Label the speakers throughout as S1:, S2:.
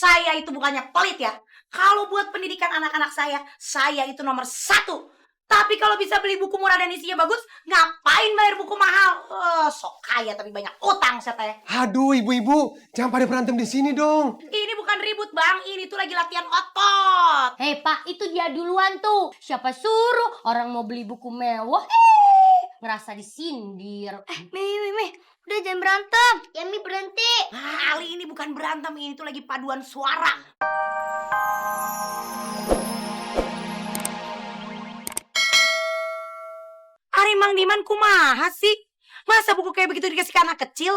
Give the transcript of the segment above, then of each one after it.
S1: Saya itu bukannya pelit ya. Kalau buat pendidikan anak-anak saya itu nomor 1. Tapi kalau bisa beli buku murah dan isinya bagus, ngapain bayar buku mahal? Sok kaya tapi banyak utang saya teh.
S2: Aduh, ibu-ibu, jangan pada berantem di sini dong.
S1: Ini bukan ribut bang, ini tuh lagi latihan otot.
S3: Hei Pak, itu dia duluan tuh. Siapa suruh orang mau beli buku mewah? Ngerasa disindir.
S4: Mimi, udah jangan berantem. Ya Mi berhenti.
S1: Kali ini bukan berantem, ini tuh lagi paduan suara. Ari Mang Diman kumaha sih? Masa buku kayak begitu dikasih ke anak kecil?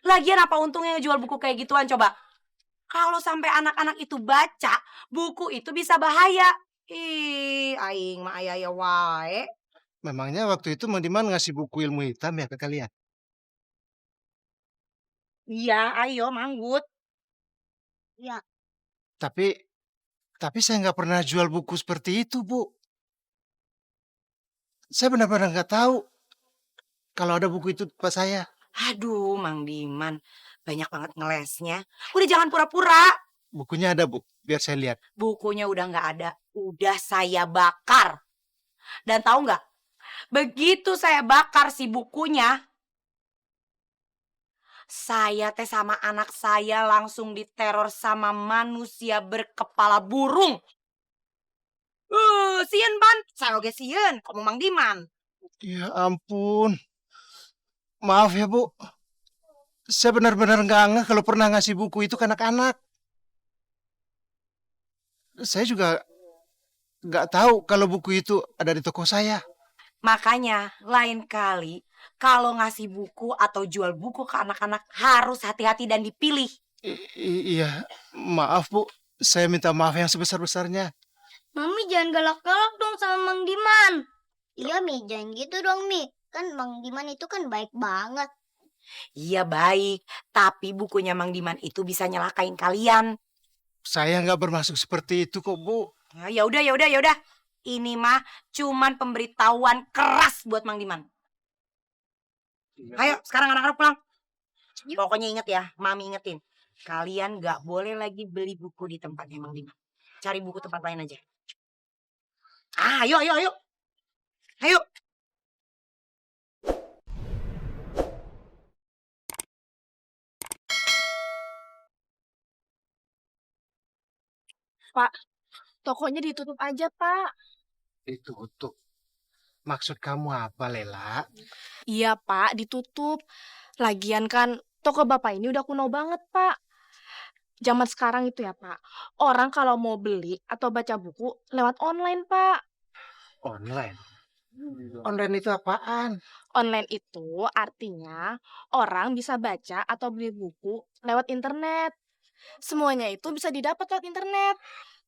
S1: Lagian apa untungnya ngejual buku kayak gituan coba? Kalau sampai anak-anak itu baca, buku itu bisa bahaya. Ih, aing mah aya wae.
S5: Memangnya waktu itu Mang Diman ngasih buku ilmu hitam ya ke kalian?
S1: Iya, ayo manggut.
S5: Tapi saya nggak pernah jual buku seperti itu, Bu. Saya benar-benar nggak tahu kalau ada buku itu di tempat saya.
S1: Aduh, Mang Diman, banyak banget ngelesnya. Udah jangan pura-pura.
S5: Bukunya ada, Bu. Biar saya lihat.
S1: Bukunya udah nggak ada, udah saya bakar. Dan tahu nggak? Begitu saya bakar si bukunya, saya teh sama anak saya langsung diteror sama manusia berkepala burung. Sieun pan, saya oge sieun, kamu Mang Diman.
S5: Ya ampun. Maaf ya, Bu. Saya benar-benar nggak ngeh kalau pernah ngasih buku itu ke anak-anak. Saya juga nggak tahu kalau buku itu ada di toko saya.
S1: Makanya lain kali kalau ngasih buku atau jual buku ke anak-anak harus hati-hati dan dipilih.
S5: Iya, maaf Bu. Saya minta maaf yang sebesar-besarnya.
S4: Mami jangan galak-galak dong sama Mang Diman. Iya Mi, jangan gitu dong Mi. Kan Mang Diman itu kan baik banget.
S1: Iya baik, tapi bukunya Mang Diman itu bisa nyelakain kalian.
S5: Saya nggak bermaksud seperti itu kok, Bu.
S1: Nah, ya udah. Ini mah cuman pemberitahuan keras buat Mang Diman. Ayo, sekarang anak-anak pulang. Pokoknya inget ya, Mami ingetin. Kalian nggak boleh lagi beli buku di tempatnya Mang Diman. Cari buku tempat lain aja. Ayo. Ayo.
S6: Pak, tokonya ditutup aja, Pak.
S5: Ditutup. Maksud kamu apa, Lela?
S6: Iya, Pak, ditutup. Lagian kan toko Bapak ini udah kuno banget, Pak. Zaman sekarang itu ya, Pak. Orang kalau mau beli atau baca buku lewat online, Pak.
S5: Online. Online itu apaan?
S6: Online itu artinya orang bisa baca atau beli buku lewat internet. Semuanya itu bisa didapat lewat internet.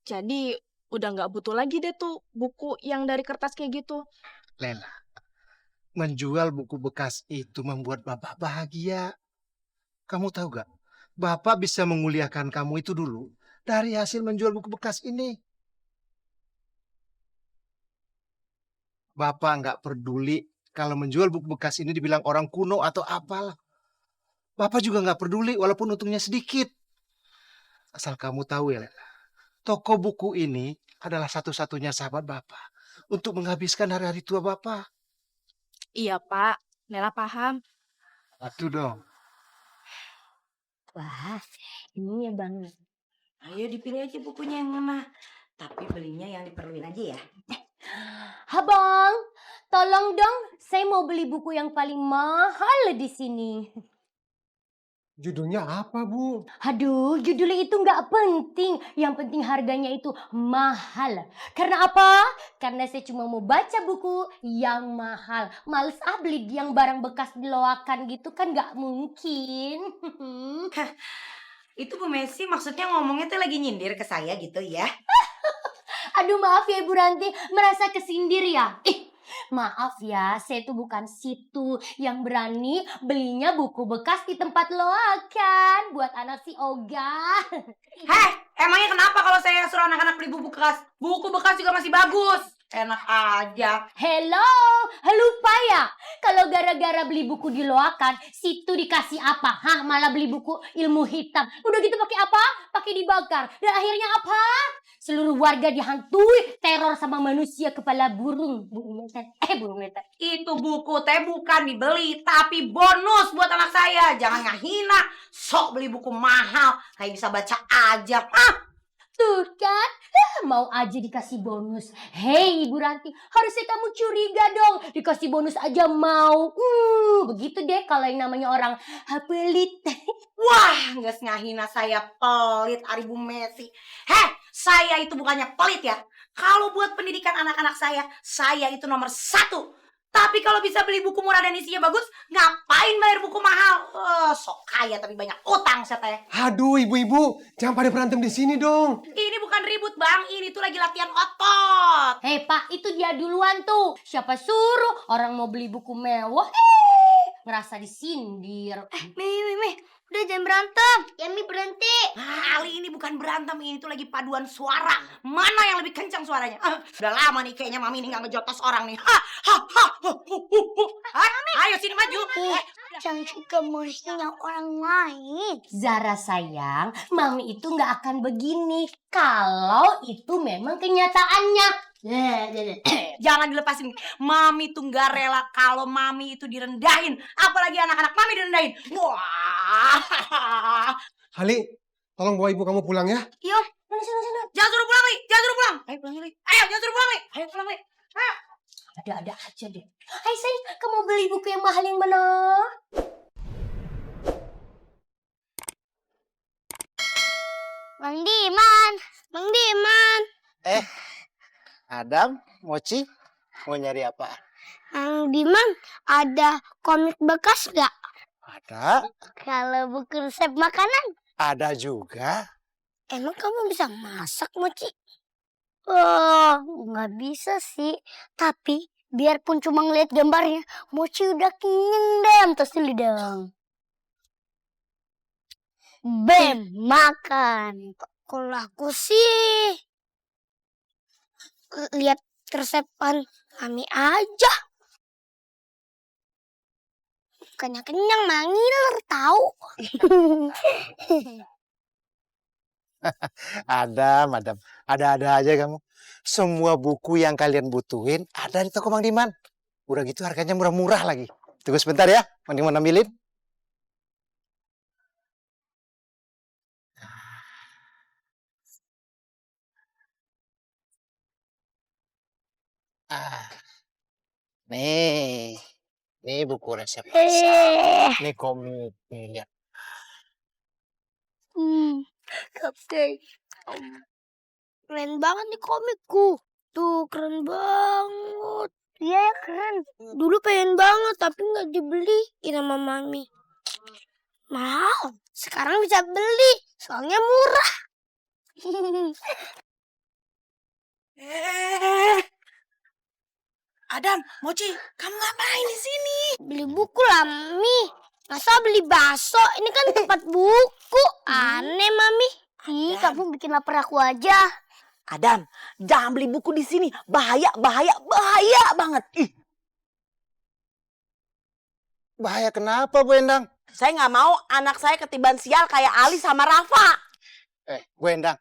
S6: Jadi udah nggak butuh lagi deh tuh buku yang dari kertas kayak gitu.
S5: Lela, menjual buku bekas itu membuat Bapak bahagia. Kamu tahu gak? Bapak bisa menguliakan kamu itu dulu dari hasil menjual buku bekas ini. Bapak nggak peduli kalau menjual buku bekas ini dibilang orang kuno atau apalah. Bapak juga nggak peduli walaupun untungnya sedikit. Asal kamu tahu ya, Lela. Toko buku ini adalah satu-satunya sahabat Bapak untuk menghabiskan hari-hari tua Bapak.
S6: Iya, Pak. Nela paham.
S5: Atuh dong.
S3: Wah, ini ya Bang.
S1: Ayo dipilih aja bukunya yang mana. Tapi belinya yang diperluin aja ya.
S3: Abang, tolong dong, saya mau beli buku yang paling mahal di sini.
S2: Judulnya apa, Bu?
S3: Aduh, judulnya itu nggak penting. Yang penting harganya itu mahal. Karena apa? Karena saya cuma mau baca buku yang mahal. Males beli yang barang bekas di loakan gitu kan nggak mungkin.
S1: Itu Bu Messi maksudnya ngomongnya tuh lagi nyindir ke saya gitu ya.
S3: Aduh maaf ya Ibu Ranti, merasa kesindir ya? Maaf ya, saya tuh bukan situ yang berani belinya buku bekas di tempat loakan. Buat anak si Oga.
S1: Heh, emangnya kenapa kalau saya suruh anak-anak beli buku bekas? Buku bekas juga masih bagus. Enak aja.
S3: Hello, lupa ya? Kalau gara-gara beli buku di Loakan, situ dikasih apa? Hah, malah beli buku ilmu hitam. Udah gitu pakai apa? Pakai dibakar. Dan akhirnya apa? Seluruh warga dihantui teror sama manusia kepala burung. Burung meter.
S1: Itu buku teh bukan dibeli, tapi bonus buat anak saya. Jangan ngahina, sok beli buku mahal, kayak bisa baca aja.
S3: Tuh kan, mau aja dikasih bonus. Hei Ibu Ranti, harusnya kamu curiga dong. Dikasih bonus aja mau. Begitu deh kalau yang namanya orang pelit.
S1: Wah, nggak ngahina saya pelit, Ari Bu Messi. Saya itu bukannya pelit ya. Kalau buat pendidikan anak-anak saya itu nomor 1. Tapi kalau bisa beli buku murah dan isinya bagus, ngapain bayar buku mahal? Sok kaya tapi banyak utang saya teh.
S2: Aduh, ibu-ibu, jangan pada berantem di sini dong.
S1: Ini bukan ribut bang, ini tuh lagi latihan otot.
S3: Hei Pak, itu dia duluan tuh. Siapa suruh orang mau beli buku mewah? Ngerasa disindir.
S4: Mimi, udah jangan berantem. Ya Mi berhenti.
S1: Ali ini bukan berantem, ini tuh lagi paduan suara. Mana yang lebih kencang suaranya? Udah lama nih kayaknya Mami ini gak ngejotos orang nih. Ayo sini maju.
S4: Jangan juga musiknya orang lain.
S3: Zara sayang, Mami itu nggak akan begini kalau itu memang kenyataannya.
S1: Jangan dilepasin. Mami tuh gak rela kalau Mami itu direndahin. Apalagi anak-anak Mami direndahin. Wah.
S2: Ali, tolong bawa ibu kamu pulang ya.
S1: Iya. Sana. Jangan suruh pulang, Li. Jangan suruh pulang. Ayo pulang, Li. Ayo, jangan suruh pulang, Li. Ayo pulang, Li. Ayo.
S3: Ada-ada aja deh. Hai sayang, kamu beli buku yang mahal yang mana?
S4: Mang Diman.
S5: Adam, Mochi, mau nyari apa?
S4: Mang Diman, ada komik bekas gak?
S5: Ada,
S4: Kalau buku resep makanan,
S5: ada juga.
S4: emang kamu bisa masak, Mochi? Oh, nggak bisa sih. Tapi biarpun cuma ngeliat gambarnya, Mochi udah kenyang deh. Terus dulu dong. Bem, makan. Kalau aku sih lihat resepan Mami aja. Kenyang mangiler tahu.
S5: Adam, ada-ada aja kamu. Semua buku yang kalian butuhin ada di toko Mang Diman. Udah gitu harganya murah-murah lagi. Tunggu sebentar ya, Mang Diman ambilin. Ah, nih buku resep masak. Nih komik, nih lihat.
S4: Kapten. Keren banget nih komikku. Tuh, keren banget. Iya ya, keren. Dulu pengen banget, tapi nggak dibeliin sama Mami. Mahal. Sekarang bisa beli, soalnya murah.
S1: Adam, Mochi, kamu ngapain di sini?
S4: Beli buku lah, Mami. Masa beli bakso? Ini kan tempat buku. Aneh, Mami. Ih, kamu bikin lapar aku aja.
S7: Adam, jangan beli buku di sini. Bahaya banget.
S5: Bahaya kenapa, Bu Endang?
S7: Saya nggak mau anak saya ketiban sial kayak Ali sama Rafa.
S5: Bu Endang,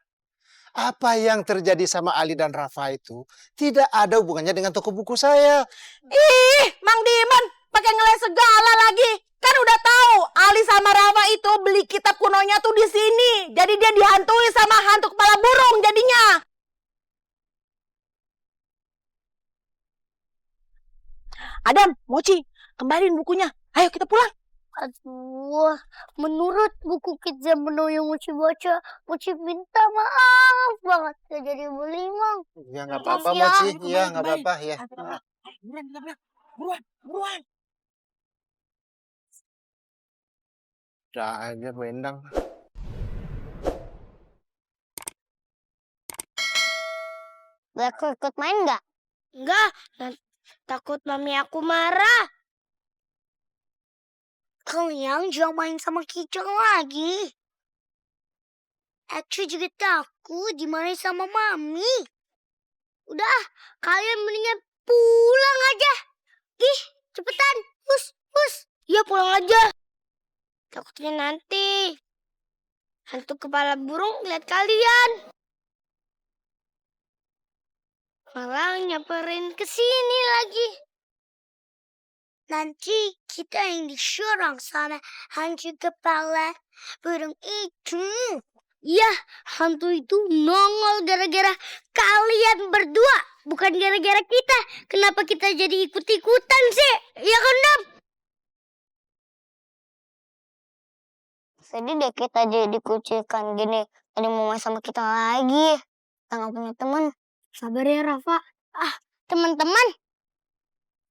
S5: apa yang terjadi sama Ali dan Rafa itu tidak ada hubungannya dengan toko buku saya.
S7: Mang Diman, pakai ngeles segala lagi. Kan udah tahu Ali sama Rafa itu beli kitab kunonya tuh di sini. Jadi dia dihantui sama hantu kepala burung jadinya. Adam, Mochi, kembaliin bukunya. Ayo kita pulang.
S4: Aduh, menurut buku Kids Meno yang Mochi baca, Mochi minta maaf banget. Gak jadi beli, Mang.
S5: Ya nggak apa-apa,
S4: Makasih ya.
S5: Mochi. Iya nggak apa-apa ya.
S7: Buruan.
S5: Udah aja Bu Endang.
S4: Gak aku ikut main nggak? Enggak, takut Mami aku marah. Kalian jangan main sama Kijang lagi. Aku juga takut dimarahin sama Mami. Udah ah, kalian mendingan pulang aja. Ih, cepetan. Pus. Ya pulang aja. Takutnya nanti hantu kepala burung lihat kalian. Malah nyamperin ke sini lagi. Nanti kita yang diserang sama hantu kepala burung itu. Iya, hantu itu nongol gara-gara kalian berdua. Bukan gara-gara kita. Kenapa kita jadi ikut-ikutan sih? Ya kan, Dam? Sedih deh kita jadi dikucilkan gini. Ada mau main sama kita lagi. Kita nggak punya teman. Sabar ya, Rafa. Ah, teman-teman.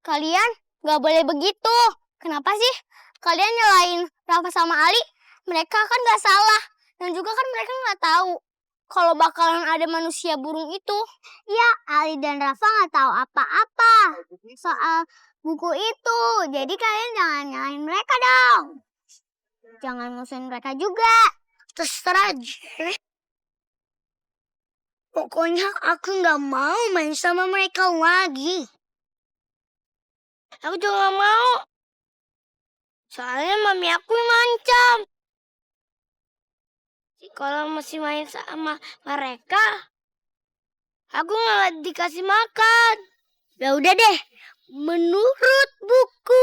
S4: Kalian nggak boleh begitu. Kenapa sih? Kalian nyalain Rafa sama Ali. Mereka kan nggak salah. Dan juga kan mereka nggak tahu kalau bakalan ada manusia burung itu. Ya, Ali dan Rafa nggak tahu apa-apa soal buku itu. Jadi kalian jangan nyalain mereka dong. Jangan musuhin mereka juga. Terserah aja. Pokoknya aku nggak mau main sama mereka lagi. Aku juga nggak mau. Soalnya mami aku ngancam. Kalau masih main sama mereka, aku nggak dikasih makan. Ya udah deh, menurut buku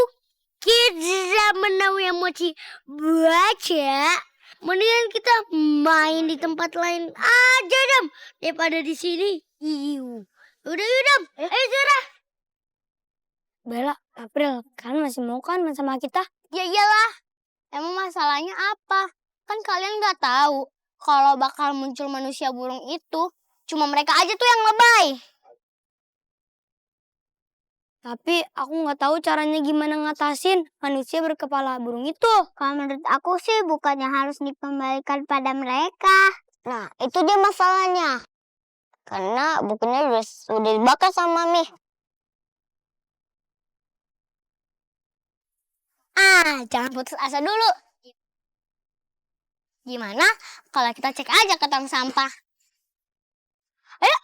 S4: Kids Zaman Now yang Mochi baca, mendingan kita main di tempat lain aja, Dam, daripada di sini. Iu. Udah yuk, Dam. Ayo, Zara. Bella, April, kalian masih mau kan main sama kita? Ya iyalah. Emang masalahnya apa? Kan kalian nggak tahu kalau bakal muncul manusia burung itu. Cuma mereka aja tuh yang lebay. Tapi aku nggak tahu caranya gimana ngatasin manusia berkepala burung itu. Kalau menurut aku sih bukannya harus dikembalikan pada mereka. Nah, itu dia masalahnya. Karena bukunya udah dibakar sama Mami. Jangan putus asa dulu. Gimana kalau kita cek aja ke tong sampah? Ayo.